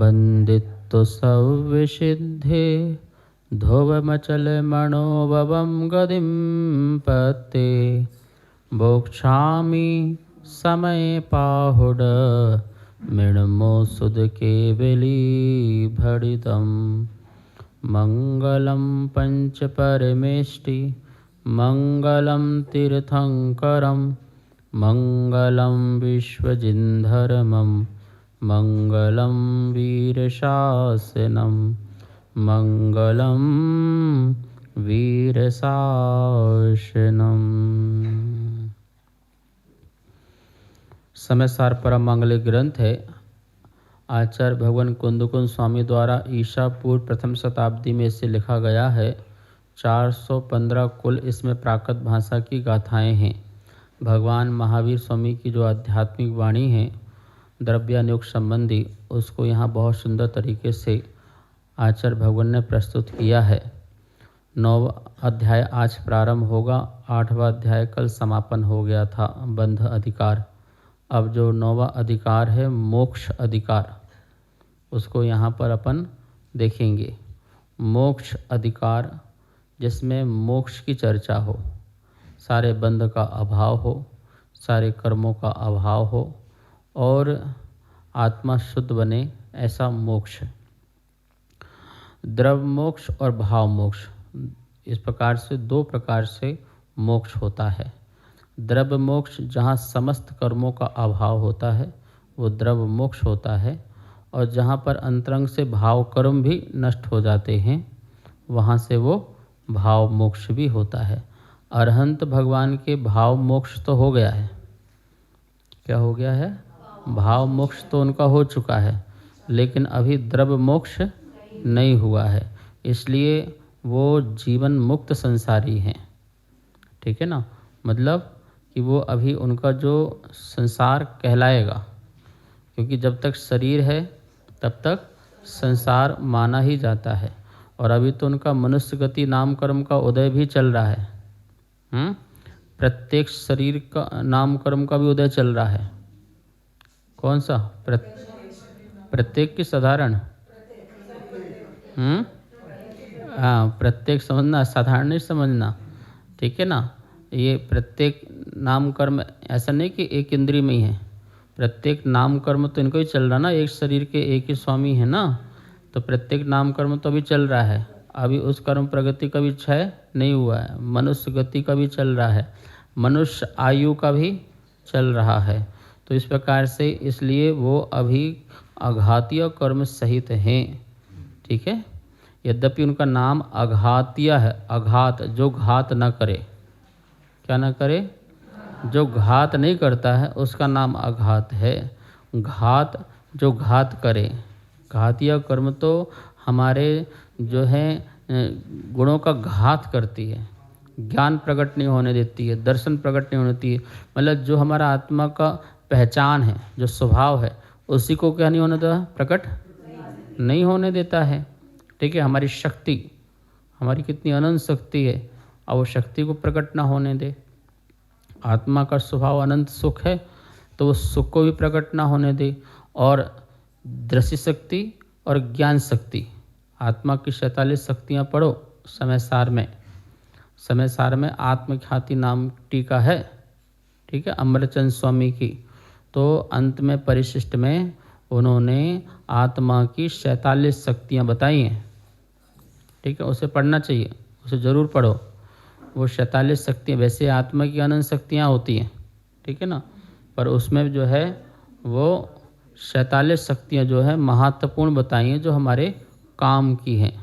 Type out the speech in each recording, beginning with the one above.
वंदितो सविसिद्धे ध्रुवमचल मनोभवं गतिं पते भोक्षामि समय पाहुड मृण्मो सुद केवली भरितम मंगलम पंच परमेष्टि मंगलम तीर्थंकरम मंगलम विश्वजिन्धर्मम मंगलम वीरशासनम मंगलम वीरशासनम। समयसार परम मांगलिक ग्रंथ है। आचार्य भगवान कुंदकुंद स्वामी द्वारा ईसा पूर्व प्रथम शताब्दी में इसे लिखा गया है। 415 कुल इसमें प्राकृत भाषा की गाथाएं हैं। भगवान महावीर स्वामी की जो आध्यात्मिक वाणी है द्रव्यानुयोग संबंधी, उसको यहाँ बहुत सुंदर तरीके से आचार्य भगवान ने प्रस्तुत किया है। 9वां अध्याय आज प्रारंभ होगा। 8वां अध्याय कल समापन हो गया था, बंध अधिकार। अब जो 9वां अधिकार है मोक्ष अधिकार, उसको यहाँ पर अपन देखेंगे। मोक्ष अधिकार जिसमें मोक्ष की चर्चा हो, सारे बंध का अभाव हो, सारे कर्मों का अभाव हो और आत्मा शुद्ध बने, ऐसा मोक्ष। द्रव्य मोक्ष और भाव मोक्ष, इस प्रकार से 2 प्रकार से मोक्ष होता है। द्रव्य मोक्ष जहाँ समस्त कर्मों का अभाव होता है वो द्रव्य मोक्ष होता है, और जहाँ पर अंतरंग से भाव कर्म भी नष्ट हो जाते हैं वहाँ से वो भाव मोक्ष भी होता है। अरहंत भगवान के भाव मोक्ष तो हो गया है। क्या हो गया है? भाव मोक्ष तो उनका हो चुका है, लेकिन अभी द्रव्य मोक्ष नहीं हुआ है, इसलिए वो जीवन मुक्त संसारी हैं। ठीक है ना, मतलब कि वो अभी उनका जो संसार कहलाएगा, क्योंकि जब तक शरीर है तब तक संसार माना ही जाता है। और अभी तो उनका मनुष्य गति नाम कर्म का उदय भी चल रहा है। प्रत्येक शरीर का नाम कर्म का भी उदय चल रहा है। कौन सा? प्रत्येक की साधारण? हाँ, प्रत्येक समझना, साधारण नहीं समझना। ठीक है ना, ये प्रत्येक नाम कर्म ऐसा नहीं कि एक इंद्रिय में ही है। प्रत्येक नाम कर्म तो इनको ही चल रहा ना, एक शरीर के एक ही स्वामी है ना, तो प्रत्येक नाम कर्म तो अभी चल रहा है। अभी उस कर्म प्रगति का भी क्षय नहीं हुआ है। मनुष्य गति का भी चल रहा है, मनुष्य आयु का भी चल रहा है। तो इस प्रकार से इसलिए वो अभी अघातीय कर्म सहित हैं। ठीक है, यद्यपि उनका नाम अघातीय है। अघात, जो घात न करे। क्या न करे? जो घात नहीं करता है उसका नाम अघात है। घात जो घात करे। घातीय कर्म तो हमारे जो है गुणों का घात करती है, ज्ञान प्रकट नहीं होने देती है, दर्शन प्रकट नहीं होने देती है। मतलब जो हमारा आत्मा का पहचान है, जो स्वभाव है, उसी को क्या नहीं होने देता? प्रकट नहीं होने देता है। ठीक है, हमारी शक्ति, हमारी कितनी अनंत शक्ति है, और वो शक्ति को प्रकट ना होने दे। आत्मा का स्वभाव अनंत सुख है, तो वो सुख को भी प्रकट ना होने दे। और दृश्य शक्ति और ज्ञान शक्ति, आत्मा की 47 शक्तियाँ पढ़ो समय सार में। समय सार में आत्मख्याति नाम टीका है। ठीक है, अमरचंद स्वामी की। तो अंत में परिशिष्ट में उन्होंने आत्मा की 47 शक्तियाँ बताई हैं। ठीक है, उसे पढ़ना चाहिए, उसे ज़रूर पढ़ो। वो 47 शक्तियाँ, वैसे आत्मा की अनंत शक्तियाँ होती हैं, ठीक है ना, पर उसमें जो है वो 47 शक्तियाँ जो है महत्वपूर्ण बताई हैं, जो हमारे काम की हैं।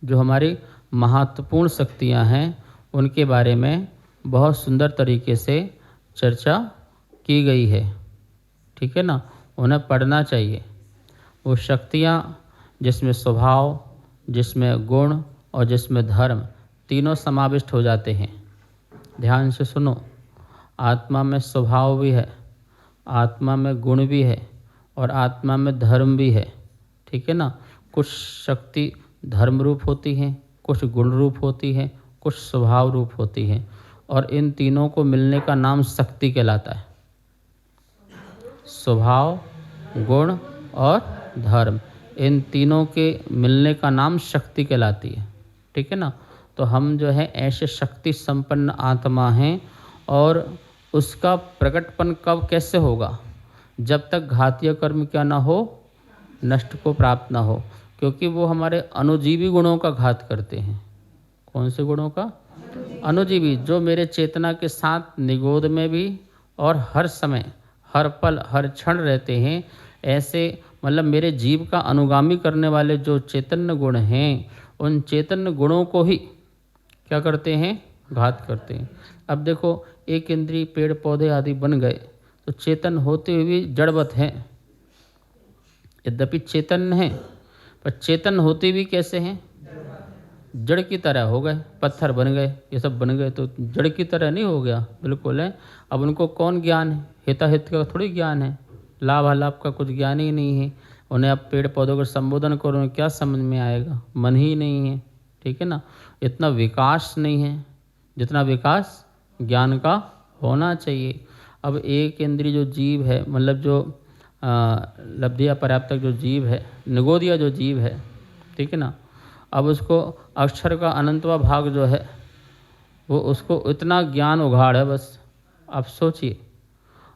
जो हमारी महत्वपूर्ण शक्तियाँ हैं उनके बारे में बहुत सुंदर तरीके से चर्चा की गई है। ठीक है ना, उन्हें पढ़ना चाहिए। वो शक्तियाँ जिसमें स्वभाव, जिसमें गुण और जिसमें धर्म तीनों समाविष्ट हो जाते हैं। ध्यान से सुनो, आत्मा में स्वभाव भी है, आत्मा में गुण भी है और आत्मा में धर्म भी है। ठीक है ना, कुछ शक्ति धर्म रूप होती हैं, कुछ गुण रूप होती हैं, कुछ स्वभाव रूप होती हैं, और इन तीनों को मिलने का नाम शक्ति कहलाता है। स्वभाव, गुण और धर्म, इन तीनों के मिलने का नाम शक्ति कहलाती है। ठीक है ना। तो हम जो है ऐसे शक्ति संपन्न आत्मा हैं, और उसका प्रकटपन कब कैसे होगा? जब तक घातीय कर्म क्या ना हो, नष्ट को प्राप्त ना हो, क्योंकि वो हमारे अनुजीवी गुणों का घात करते हैं। कौन से गुणों का? अनुजीवी, जो मेरे चेतना के साथ निगोद में भी और हर समय, हर पल, हर क्षण रहते हैं। ऐसे मतलब मेरे जीव का अनुगामी करने वाले जो चैतन्य गुण हैं, उन चैतन्य गुणों को ही क्या करते हैं? घात करते हैं। अब देखो, एक इंद्रिय, पेड़ पौधे आदि बन गए तो चेतन होते हुए भी जड़वत हैं। यद्यपि चेतन हैं, पर चेतन होते भी कैसे हैं? जड़ की तरह हो गए। पत्थर बन गए, ये सब बन गए तो जड़ की तरह नहीं हो गया? बिल्कुल है। अब उनको कौन ज्ञान है? हिताहित का थोड़ी ज्ञान है, लाभ अलाभ का कुछ ज्ञान ही नहीं है। उन्हें अब पेड़ पौधों को संबोधन करो, उन्हें क्या समझ में आएगा? मन ही नहीं है। ठीक है ना। इतना विकास नहीं है जितना विकास ज्ञान का होना चाहिए। अब एक इंद्रिय जो जीव है, मतलब जो लब्धिया पर्याप्तक जो जीव है, निगोदिया जो जीव है, ठीक है ना, अब उसको अक्षर का अनंतवा भाग जो है, वो उसको इतना ज्ञान उघाड़ है बस। अब सोचिए,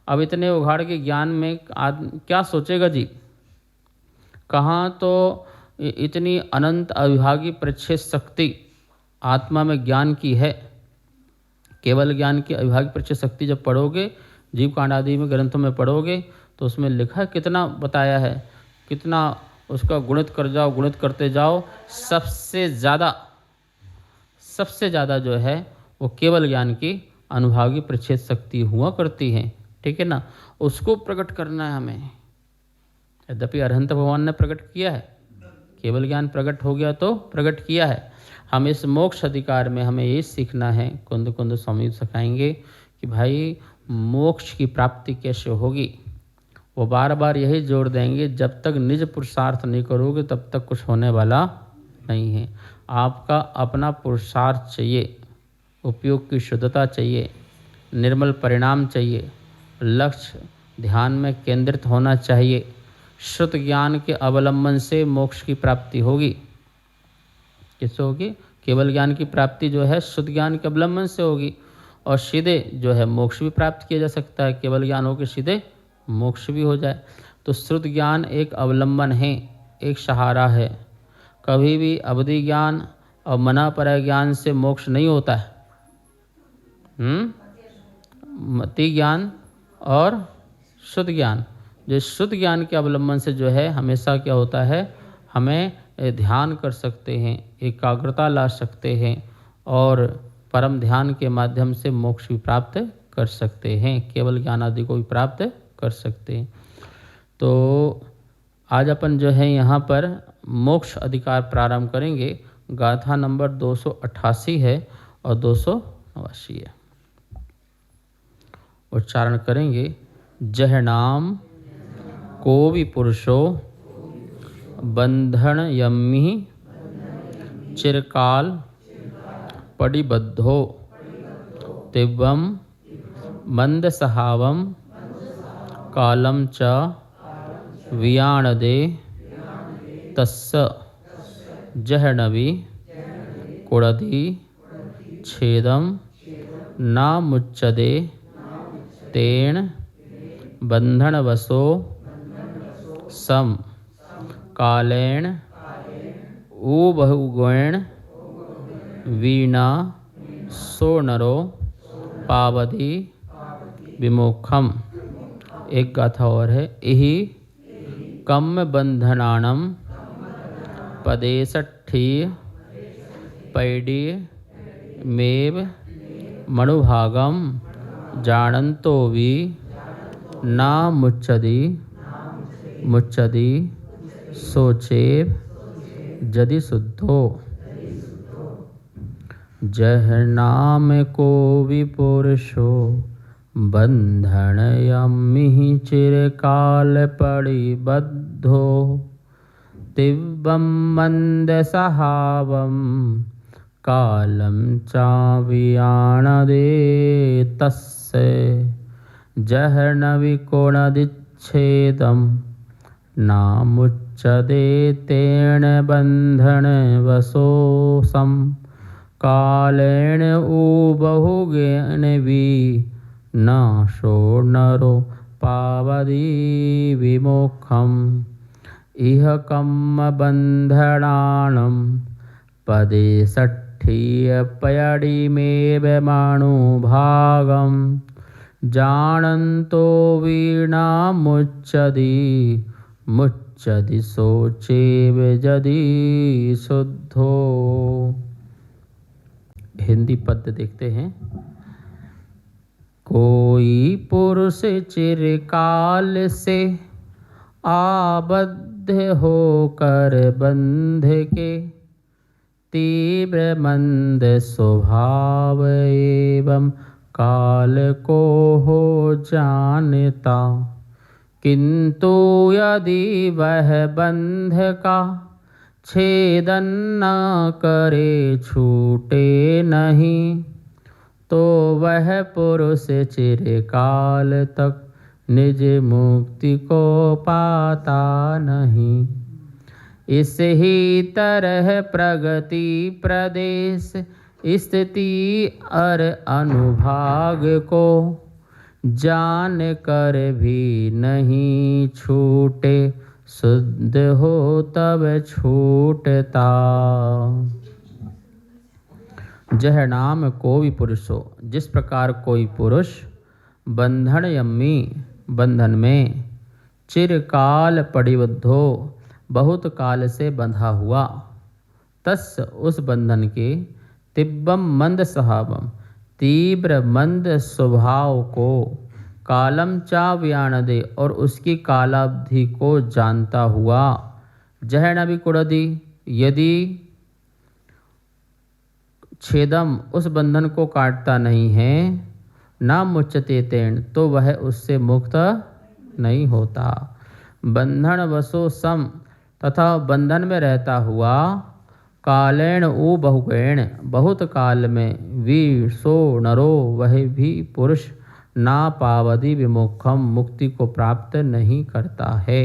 अब इतने उघाड़ के ज्ञान में क्या सोचेगा जीव? कहाँ तो इतनी अनंत अविभागी परिच्छेद शक्ति आत्मा में ज्ञान की है। केवल ज्ञान की अविभागी परिच्छेद शक्ति जब पढ़ोगे, जीव कांड आदि में ग्रंथों में पढ़ोगे, तो उसमें लिखा कितना बताया है, कितना उसका गुणित कर जाओ, गुणित करते जाओ। सबसे ज़्यादा जो है वो केवल ज्ञान की अनुभागी परिच्छेद शक्ति हुआ करती है। ठीक है ना। उसको प्रकट करना है हमें। यद्यपि अरहंत भगवान ने प्रकट किया है, केवल ज्ञान प्रकट हो गया तो प्रकट किया है। हम इस मोक्ष अधिकार में हमें ये सीखना है। कुंद कुंद स्वामी सिखाएंगे कि भाई मोक्ष की प्राप्ति कैसे होगी। वो बार बार यही जोड़ देंगे, जब तक निज पुरुषार्थ नहीं करोगे तब तक कुछ होने वाला नहीं है। आपका अपना पुरुषार्थ चाहिए, उपयोग की शुद्धता चाहिए, निर्मल परिणाम चाहिए, लक्ष्य ध्यान में केंद्रित होना चाहिए। शुद्ध ज्ञान के अवलंबन से मोक्ष की प्राप्ति होगी। किससे होगी? केवल ज्ञान की प्राप्ति जो है शुद्ध ज्ञान के अवलंबन से होगी, और सीधे जो है मोक्ष भी प्राप्त किया जा सकता है। केवल ज्ञान हो के सीधे मोक्ष भी हो जाए। तो शुद्ध ज्ञान एक अवलंबन है, एक सहारा है। कभी भी अवधि ज्ञान और मनापरय ज्ञान से मोक्ष नहीं होता है। मति ज्ञान और शुद्ध ज्ञान, जो शुद्ध ज्ञान के अवलंबन से जो है हमेशा क्या होता है, हमें ध्यान कर सकते हैं, एकाग्रता ला सकते हैं, और परम ध्यान के माध्यम से मोक्ष भी प्राप्त कर सकते हैं, केवल ज्ञान आदि को भी प्राप्त कर सकते हैं। तो आज अपन जो है यहाँ पर मोक्ष अधिकार प्रारंभ करेंगे। गाथा नंबर 288 है और 289 है। उच्चारण करेंगे। जह नाम को भी पुरुषो बंधन यम्मि चिरकाल पडिबद्धो तिव्वम मंद सहावम कालम च वियाणदे तस्य जहनवि कुड़धि छेदम न मुच्यते तेन बंधनवशो सम कालेन उबहुगुण वीणा सो नरो पावधि विमोखम। एक गाथा और है। इहि कम बंधनानम पदेशट्ठी पैडी मेव मणुभागम जानन्तो वि न मुच्यति सोचेव जदि शुद्धो। जह नाम को विपुरुषो बंधन यम्मि चिरकाल पडिबद्धो तिव्वम मंद सहावम कालम चावियाणदे तस्य जहनवि कोणदिच्छेदम नामुच्यते तेन बंधन वशोऽसम् कालेन बहुज्ञान विनाशो नरो पावति विमोक्षम् इह कम्मबन्धनानं पदे षट्ठियपयडिमेव मानुभागं जानन्तो वीणामुच्यति मुच्यति सोचेव यदि शुद्धो। हिंदी पद्य देखते हैं। कोई पुरुष चिरकाल से आबद्ध होकर बंध के तीव्र मंद स्वभाव एवं काल को हो जानता, किंतु यदि वह बंध का छेदन न करे छूटे नहीं, तो वह पुरुष चिरकाल तक निज मुक्ति को पाता नहीं। इस ही तरह प्रगति प्रदेश स्थिति और अनुभाग को जान कर भी नहीं छूटे, शुद्ध हो तब छूटता। जह नाम कोई पुरुष हो, जिस प्रकार कोई पुरुष बंधन यम्मी बंधन में चिरकाल पड़िबद्ध हो, बहुत काल से बंधा हुआ, तस् उस बंधन के तिब्बम मंद स्वभावम तीव्र मंद स्वभाव को कालम चा व्यानदे और उसकी कालावधि को जानता हुआ, जह नबी कुड़दी यदि छेदम उस बंधन को काटता नहीं है, ना मुच्यते तेन तो वह उससे मुक्त नहीं होता। बंधन वशो सम तथा बंधन में रहता हुआ, कालेण उ बहुगैण बहुत काल में, वीर सो नरो वह भी पुरुष, ना पावदी विमोक्षम मुक्ति को प्राप्त नहीं करता है।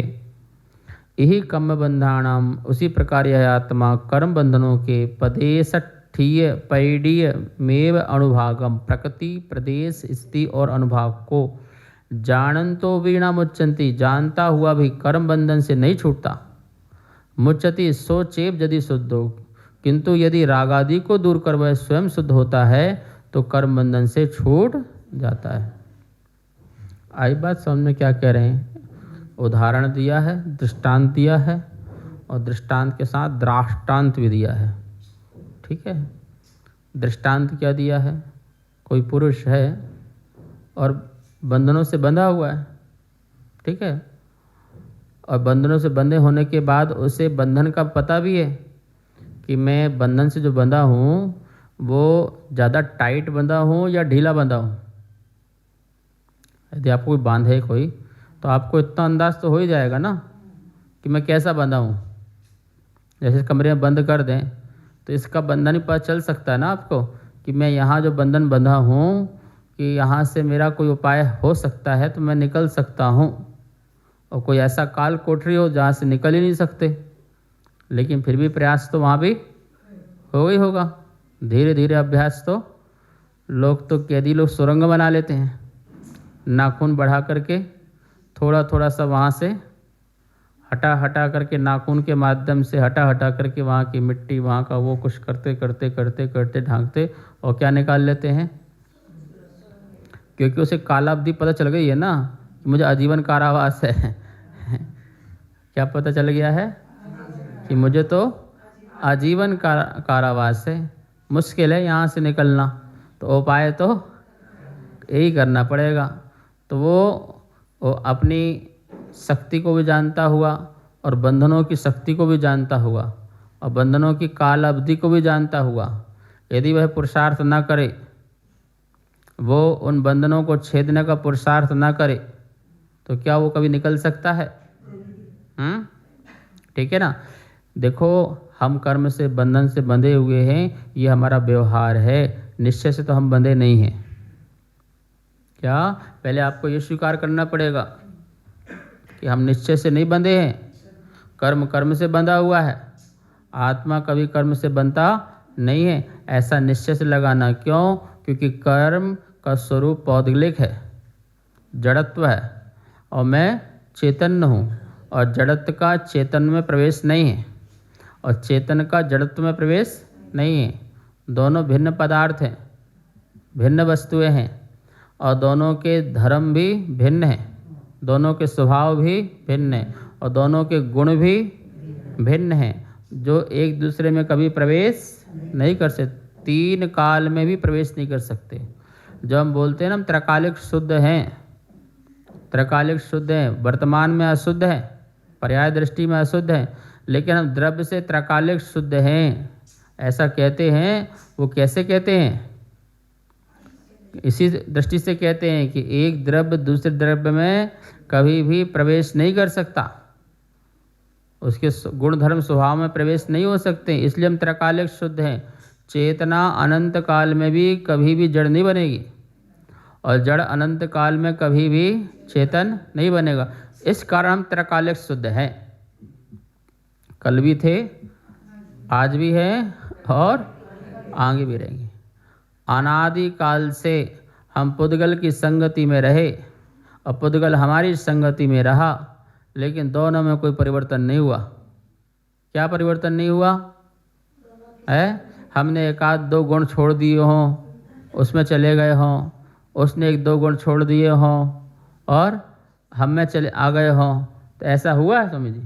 यही कर्म बंधानाम उसी प्रकार यह आत्मा कर्म बंधनों के पदेशठीय पैडीय मेव अनुभागम प्रकृति प्रदेश स्थिति और अनुभाग को जानंतो वीणा मुच्यंती जानता हुआ भी कर्म बंधन से नहीं छूटता। मुच्यति सो चेप यदि शुद्ध हो, किंतु यदि रागादि को दूर कर वह स्वयं शुद्ध होता है तो कर्म बंधन से छूट जाता है। आई बात समझ में क्या कह रहे हैं? उदाहरण दिया है, दृष्टांत दिया है और दृष्टांत के साथ द्राष्टांत भी दिया है। ठीक है, दृष्टांत क्या दिया है? कोई पुरुष है और बंधनों से बंधा हुआ है, ठीक है, और बंधनों से बंधे होने के बाद उसे बंधन का पता भी है कि मैं बंधन से जो बंधा हूँ वो ज़्यादा टाइट बंधा हूँ या ढीला बंधा हूँ। यदि आपको कोई बांधे कोई, तो आपको इतना अंदाज तो हो ही जाएगा ना कि मैं कैसा बंधा हूँ। जैसे कमरे में बंद कर दें तो इसका बंधन ही पता चल सकता है ना आपको कि मैं यहाँ जो बंधन बंधा हूँ कि यहाँ से मेरा कोई उपाय हो सकता है तो मैं निकल सकता हूँ, और कोई ऐसा काल कोठरी हो जहाँ से निकल ही नहीं सकते, लेकिन फिर भी प्रयास तो वहाँ भी हो ही होगा। धीरे धीरे अभ्यास तो लोग तो कैदी लोग सुरंग बना लेते हैं, नाखून बढ़ा करके थोड़ा थोड़ा सा वहाँ से हटा हटा करके नाखून के माध्यम से हटा हटा करके वहाँ की मिट्टी वहाँ का वो कुछ करते करते करते करते ढांकते और क्या निकाल लेते हैं, क्योंकि उसे कालावधि पता चल गई है ना कि मुझे आजीवन कारावास है। क्या पता चल गया है कि मुझे तो आजीवन कारावास है, मुश्किल है यहाँ से निकलना, तो उपाय तो यही करना पड़ेगा। तो वो अपनी शक्ति को भी जानता हुआ और बंधनों की शक्ति को भी जानता हुआ और बंधनों की काल अवधि को भी जानता हुआ, यदि वह पुरुषार्थ न करे, वो उन बंधनों को छेदने का पुरुषार्थ न करे, तो क्या वो कभी निकल सकता है? ठीक है ना। देखो, हम कर्म से बंधन से बंधे हुए हैं, ये हमारा व्यवहार है, निश्चय से तो हम बंधे नहीं हैं। क्या? पहले आपको ये स्वीकार करना पड़ेगा कि हम निश्चय से नहीं बंधे हैं, कर्म कर्म से बंधा हुआ है। आत्मा कभी कर्म से बंधता नहीं है, ऐसा निश्चय से लगाना। क्यों? क्योंकि कर्म का स्वरूप पौद्गलिक है, जड़त्व है, और मैं चैतन्य हूँ, और जड़त्व का चेतन में प्रवेश नहीं है और चेतन का जड़त्व में प्रवेश नहीं है। दोनों भिन्न पदार्थ हैं, भिन्न वस्तुएं हैं, और दोनों के धर्म भी भिन्न हैं, दोनों के स्वभाव भी भिन्न हैं, और दोनों के गुण भी भिन्न हैं, जो एक दूसरे में कभी प्रवेश नहीं कर सकते, तीन काल में भी प्रवेश नहीं कर सकते। जो हम बोलते हैं ना हम त्रकालिक शुद्ध हैं, त्रकालिक शुद्ध हैं, वर्तमान में अशुद्ध हैं, पर्याय दृष्टि में अशुद्ध हैं, लेकिन हम द्रव्य से त्रकालिक शुद्ध हैं ऐसा कहते हैं। वो कैसे कहते हैं? इसी दृष्टि से कहते हैं कि एक द्रव्य दूसरे द्रव्य में कभी भी प्रवेश नहीं कर सकता, उसके गुण धर्म स्वभाव में प्रवेश नहीं हो सकते, इसलिए हम त्रकालिक शुद्ध हैं। चेतना अनंत काल में भी कभी भी जड़ नहीं बनेगी, और जड़ अनंत काल में कभी भी चेतन नहीं बनेगा। इस कारण हम त्रकालिक शुद्ध हैं। कल भी थे, आज भी हैं, और आगे भी रहेंगे। अनादि काल से हम पुद्गल की संगति में रहे, और पुद्गल हमारी संगति में रहा, लेकिन दोनों में कोई परिवर्तन नहीं हुआ। क्या परिवर्तन नहीं हुआ है? हमने एक आध दो गुण छोड़ दिए हों, उसमें चले गए हों, उसने एक दो गुण छोड़ दिए हों और हम में चले आ गए हों, तो ऐसा हुआ है स्वामी जी?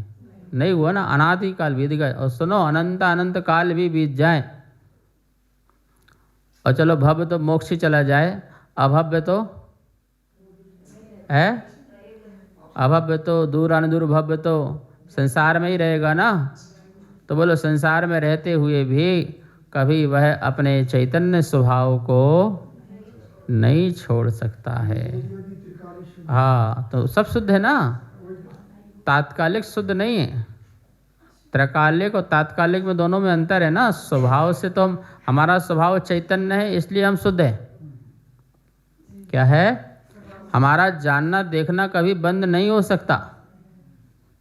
नहीं हुआ ना। अनादि काल बीत गए, और सुनो अनंत अनंत काल भी बीत जाए, और चलो भव्य तो मोक्ष ही चला जाए, अभव्य तो है, अभव्य तो दूर अनदूर, भव्य तो संसार में ही रहेगा ना। तो बोलो संसार में रहते हुए भी कभी वह अपने चैतन्य स्वभाव को नहीं छोड़ सकता है। हाँ, तो सब शुद्ध है ना, तात्कालिक शुद्ध नहीं है। त्रकालिक और तात्कालिक में दोनों में अंतर है ना। स्वभाव से तो हमारा स्वभाव चैतन्य है, इसलिए हम शुद्ध हैं। क्या है? हमारा जानना देखना कभी बंद नहीं हो सकता,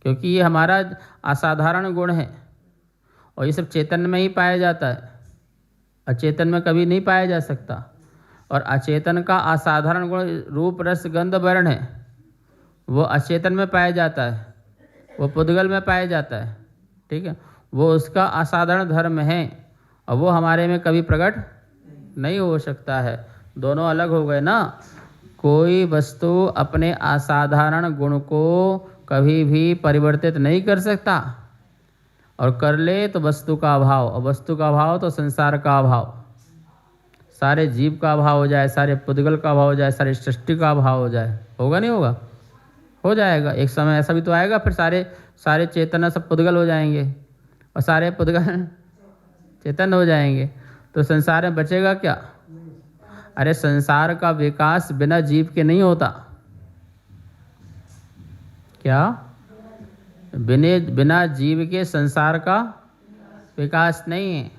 क्योंकि ये हमारा असाधारण गुण है, और ये सब चेतन में ही पाया जाता है, अचेतन में कभी नहीं पाया जा सकता। और अचेतन का असाधारण गुण रूप रस गंध वर्ण है, वो अचेतन में पाया जाता है, वो पुद्गल में पाया जाता है। ठीक है, वो उसका असाधारण धर्म है, और वो हमारे में कभी प्रकट नहीं हो सकता है। दोनों अलग हो गए ना। कोई वस्तु अपने असाधारण गुण को कभी भी परिवर्तित नहीं कर सकता, और कर ले तो वस्तु का अभाव, और वस्तु का अभाव तो संसार का अभाव, सारे जीव का अभाव हो जाए, सारे पुद्गल का अभाव हो जाए, सारी सृष्टि का अभाव हो जाए। होगा नहीं होगा? हो जाएगा। एक समय ऐसा भी तो आएगा, फिर सारे चेतना सब पुद्गल हो जाएंगे, और सारे पुद्गल चेतन हो जाएंगे, तो संसार में बचेगा क्या? अरे संसार का विकास बिना जीव के नहीं होता। क्या? बिना जीव के संसार का विकास नहीं है।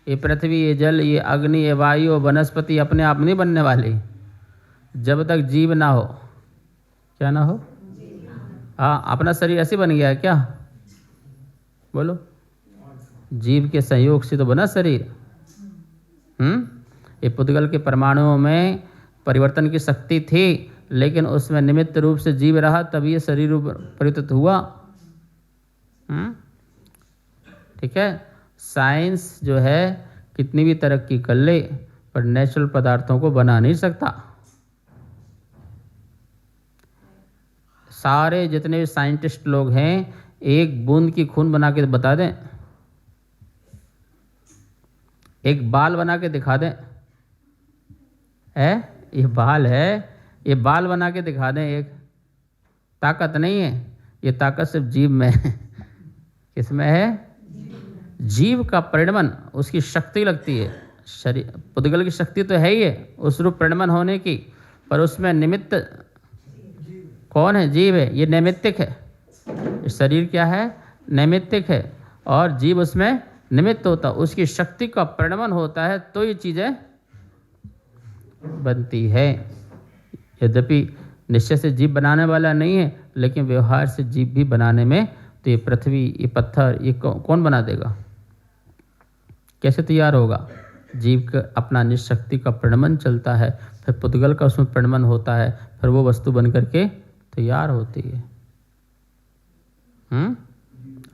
ये पृथ्वी, ये जल, ये अग्नि, ये वायु, वनस्पति अपने आप नहीं बनने वाली जब तक जीव ना हो। क्या ना हो? हाँ, अपना शरीर ऐसे बन गया है क्या? बोलो, जीव के संयोग से तो बना शरीर। ये पुद्गल के परमाणुओं में परिवर्तन की शक्ति थी, लेकिन उसमें निमित्त रूप से जीव रहा, तभी ये शरीर परिवर्तित हुआ। ठीक है, साइंस जो है कितनी भी तरक्की कर ले, पर नेचुरल पदार्थों को बना नहीं सकता। सारे जितने भी साइंटिस्ट लोग हैं, एक बूंद की खून बना के बता दें, एक बाल बना के दिखा दें, ये बाल है, ये बाल बना के दिखा दें, एक ताकत नहीं है। ये ताकत सिर्फ जीव में है। किसमें है? जीव का परिणमन, उसकी शक्ति लगती है। शरीर पुद्गल की शक्ति तो है ही है उस रूप परिणमन होने की, पर उसमें निमित्त कौन है? जीव है। ये नैमित्तिक है। शरीर क्या है? नैमित्तिक है, और जीव उसमें निमित्त होता, उसकी शक्ति का परिणमन होता है, तो ये चीज़ें बनती है। यद्यपि निश्चय से जीव बनाने वाला नहीं है, लेकिन व्यवहार से जीव भी बनाने में, तो ये पृथ्वी, ये पत्थर, ये कौन बना देगा? कैसे तैयार होगा? जीव का अपना निशक्ति का प्रणमन चलता है, फिर पुद्गल का उसमें प्रणमन होता है, फिर वो वस्तु बन करके तैयार होती है।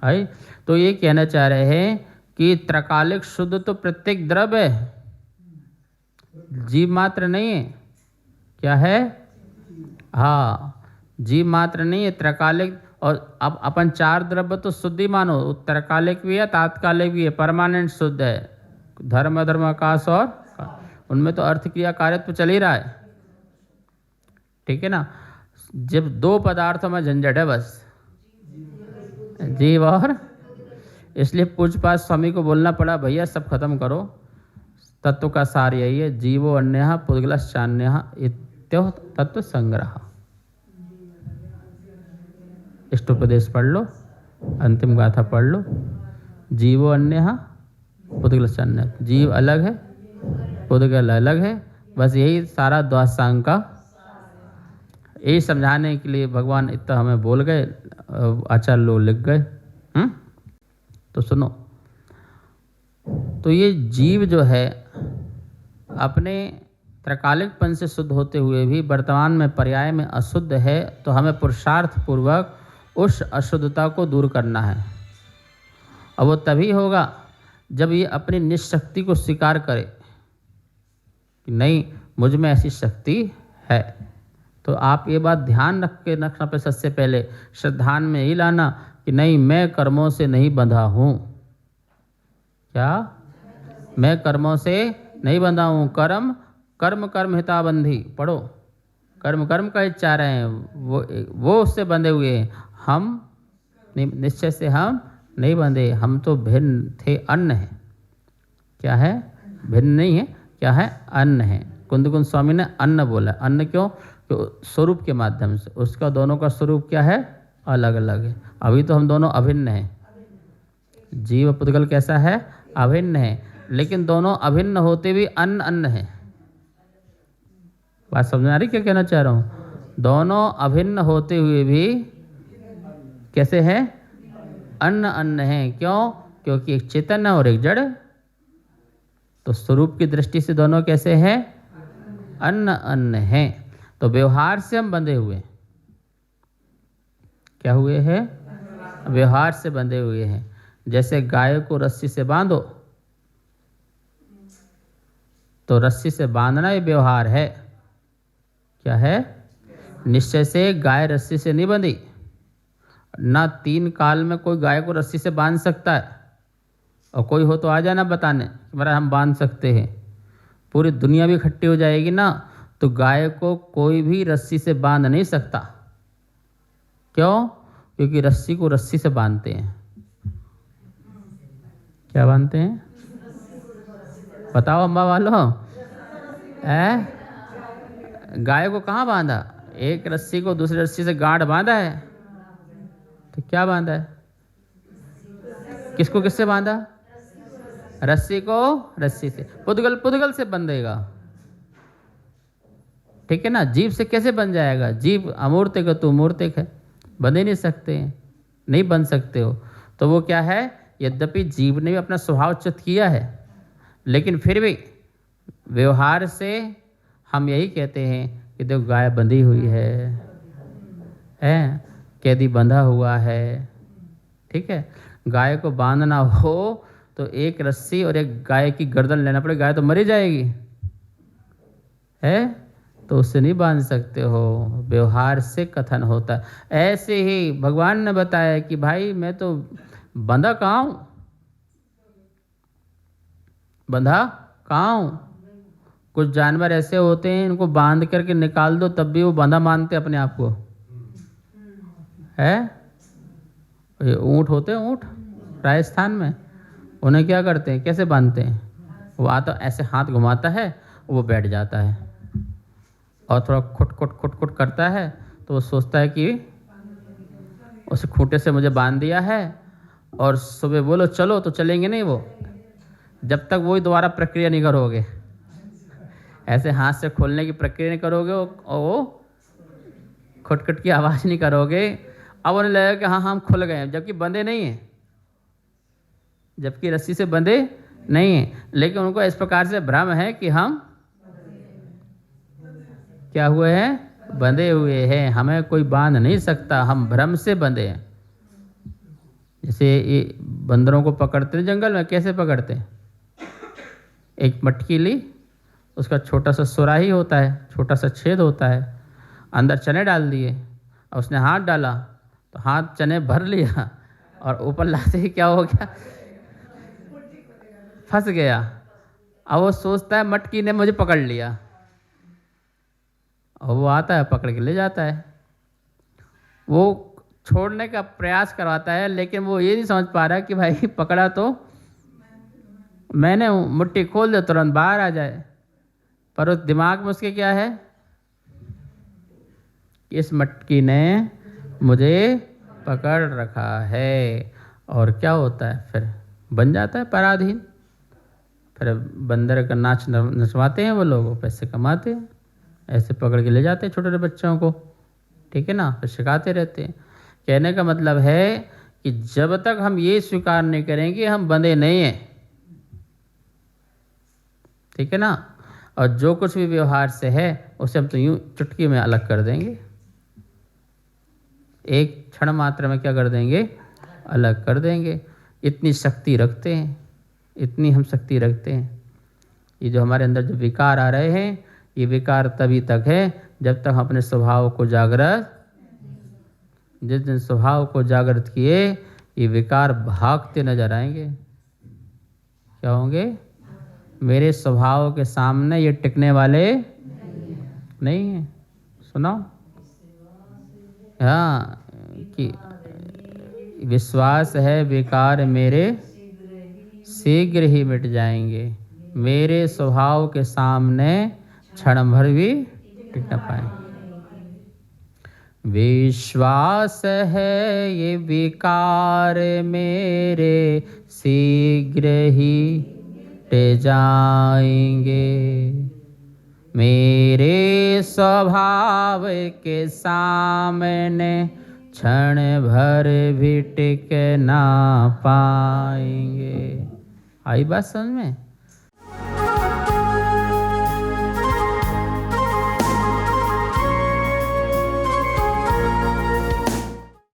आई तो ये कहना चाह रहे हैं कि त्रकालिक शुद्ध तो प्रत्येक द्रव्य है, जीव मात्र नहीं है। क्या है? हाँ, जीव मात्र नहीं है, त्रकालिक। और अब अपन 4 द्रव्य तो शुद्ध ही मानो, त्रकालिक भी है, तात्कालिक भी है, परमानेंट शुद्ध है। धर्म अधर्म आकाश और उनमें तो अर्थ क्रिया कार्यत्व चल ही रहा है, ठीक है ना। जब 2 पदार्थों में झंझट है बस, जीव और, इसलिए पूज्यपाद स्वामी को बोलना पड़ा, भैया सब खत्म करो, तत्व का सार यही है, जीवो अन्यः पुद्गलश्चान्यः इत्यो तत्व संग्रह। इष्टोपदेश पढ़ लो, अंतिम गाथा पढ़ लो। जीवो अन्यः पुद्गलश्चान्यः, जीव अलग है, पुद्गल अलग है, बस यही सारा द्वादशांग का, यही समझाने के लिए भगवान इतना हमें बोल गए, आचार्य लोग लिख गए। तो सुनो, तो ये जीव जो है अपने त्रकालिकपन से शुद्ध होते हुए भी वर्तमान में पर्याय में अशुद्ध है, तो हमें पुरुषार्थ पूर्वक उस अशुद्धता को दूर करना है। और वो तभी होगा जब ये अपनी निशक्ति को स्वीकार करे कि नहीं, मुझ में ऐसी शक्ति है। तो आप ये बात ध्यान रख के रखना पे सबसे पहले श्रद्धान में ही लाना कि नहीं, मैं कर्मों से नहीं बंधा हूँ। क्या? मैं कर्मों से नहीं बंधा हूँ। कर्म कर्म कर्म हिताबंधी पढ़ो, कर्म कर्म का हित चाह रहे हैं, वो उससे बंधे हुए हैं। हम निश्चय से हम नहीं बंधे, हम तो भिन्न थे, अन्न है। क्या है? भिन्न नहीं है, क्या है? अन्न है। कुंदकुंद स्वामी ने अन्न बोला। अन्न क्यों? तो स्वरूप के माध्यम से, उसका दोनों का स्वरूप क्या है? अलग अलग है। अभी तो हम दोनों अभिन्न हैं। जीव पुद्गल कैसा है? अभिन्न है, लेकिन दोनों अभिन्न होते भी अन्न अन्न है। बात समझ आ रही क्या कहना चाह रहा हूँ? दोनों अभिन्न होते हुए भी कैसे है? अन्न अन्न है। क्यों? क्योंकि एक चेतन है और एक जड़। तो स्वरूप की दृष्टि से दोनों कैसे हैं? अन्न अन्न है। तो व्यवहार से हम बंधे हुए, क्या हुए हैं? व्यवहार से बंधे हुए हैं। जैसे गाय को रस्सी से बांधो, तो रस्सी से बांधना ये व्यवहार है। क्या है? निश्चय से गाय रस्सी से नहीं बंधी। ना 3 काल में कोई गाय को रस्सी से बांध सकता है, और कोई हो तो आ जाना बताने कि महाराज हम बांध सकते हैं। पूरी दुनिया भी इकट्ठी हो जाएगी ना, तो गाय को कोई भी रस्सी से बांध नहीं सकता। क्यों? क्योंकि रस्सी को रस्सी से बांधते हैं। क्या बांधते हैं? बताओ अम्मा वालों। गाय को कहाँ बांधा? एक रस्सी को दूसरी रस्सी से गांठ बांधा है। तो क्या बांधा है? किसको किससे बांधा? रस्सी को रस्सी से। पुद्गल पुद्गल से बंधेगा, ठीक है ना। जीव से कैसे बन जाएगा? जीव अमूर्तिक है, तो मूर्तिक है, बंधे नहीं सकते हैं, नहीं बन सकते हो। तो वो क्या है? यद्यपि जीव ने भी अपना स्वभाव च्युत किया है, लेकिन फिर भी व्यवहार से हम यही कहते हैं कि देखो गाय बंधी हुई है, कैदी बंधा हुआ है, ठीक है। गाय को बांधना हो तो एक रस्सी और एक गाय की गर्दन लेना पड़े, गाय तो मरी जाएगी, है, तो उससे नहीं बांध सकते हो। व्यवहार से कथन होता है। ऐसे ही भगवान ने बताया कि भाई मैं तो बंधा कहाँ हूँ, बंधा कहाँ हूँ। कुछ जानवर ऐसे होते हैं, इनको बांध करके निकाल दो तब भी वो बंधा मानते अपने आप को, है। ये ऊँट होते हैं, ऊँट राजस्थान में, उन्हें क्या करते हैं, कैसे बांधते हैं? वो आता ऐसे हाथ घुमाता है, वो बैठ जाता है और थोड़ा खुट खुट खुट खुट करता है, तो वो सोचता है कि उस खूंटे से मुझे बांध दिया है, और सुबह बोलो चलो तो चलेंगे नहीं वो, जब तक वही दोबारा प्रक्रिया नहीं करोगे, ऐसे हाथ से खोलने की प्रक्रिया नहीं करोगे, और वो खटखट की आवाज़ नहीं करोगे, अब उन्हें लगेगा कि हाँ हम खुल गए हैं, जबकि बंधे नहीं हैं, जबकि रस्सी से बंधे नहीं हैं। लेकिन उनको इस प्रकार से भ्रम है कि हम क्या हुए हैं, बंधे हुए हैं, हमें कोई बांध नहीं सकता, हम भ्रम से बंधे हैं। जैसे ये बंदरों को पकड़ते हैं जंगल में, कैसे पकड़ते हैं? एक मटकी ली, उसका छोटा सा सुराही होता है, छोटा सा छेद होता है, अंदर चने डाल दिए और उसने हाथ डाला तो हाथ चने भर लिया और ऊपर लाते ही क्या हो गया, फंस गया। अब वो सोचता है मटकी ने मुझे पकड़ लिया, और वो आता है पकड़ के ले जाता है। वो छोड़ने का प्रयास करवाता है, लेकिन वो ये नहीं समझ पा रहा कि भाई पकड़ा तो मैंने हूँ, मुट्ठी खोल दे तुरंत बाहर आ जाए। पर उस दिमाग में उसके क्या है, इस मटकी ने मुझे पकड़ रखा है। और क्या होता है फिर, बन जाता है पराधीन। फिर बंदर का नाच नचवाते हैं वो लोग, पैसे कमाते हैं, ऐसे पकड़ के ले जाते हैं छोटे छोटे बच्चों को, ठीक है ना, फिर सिखाते रहते हैं। कहने का मतलब है कि जब तक हम ये स्वीकार नहीं करेंगे हम बंधे नहीं हैं, ठीक है ना, और जो कुछ भी व्यवहार से है उसे हम तो यूँ चुटकी में अलग कर देंगे, एक क्षण मात्र में क्या कर देंगे, अलग कर देंगे। इतनी शक्ति रखते हैं, इतनी हम शक्ति रखते हैं। ये जो हमारे अंदर जो विकार आ रहे हैं, ये विकार तभी तक है जब तक हम अपने स्वभाव को जागृत, जिस दिन स्वभाव को जागृत किए ये विकार भागते नजर आएंगे। क्या होंगे, मेरे स्वभाव के सामने ये टिकने वाले नहीं हैं। सुनो, हाँ, कि विश्वास है विकार मेरे शीघ्र ही मिट जाएंगे, मेरे स्वभाव के सामने क्षण भर भी टिक न पाएंगे। विश्वास है ये विकार मेरे शीघ्र ही मिट जाएंगे, मेरे स्वभाव के सामने क्षण भर भी टिक ना पाएंगे। आई बात समझ में?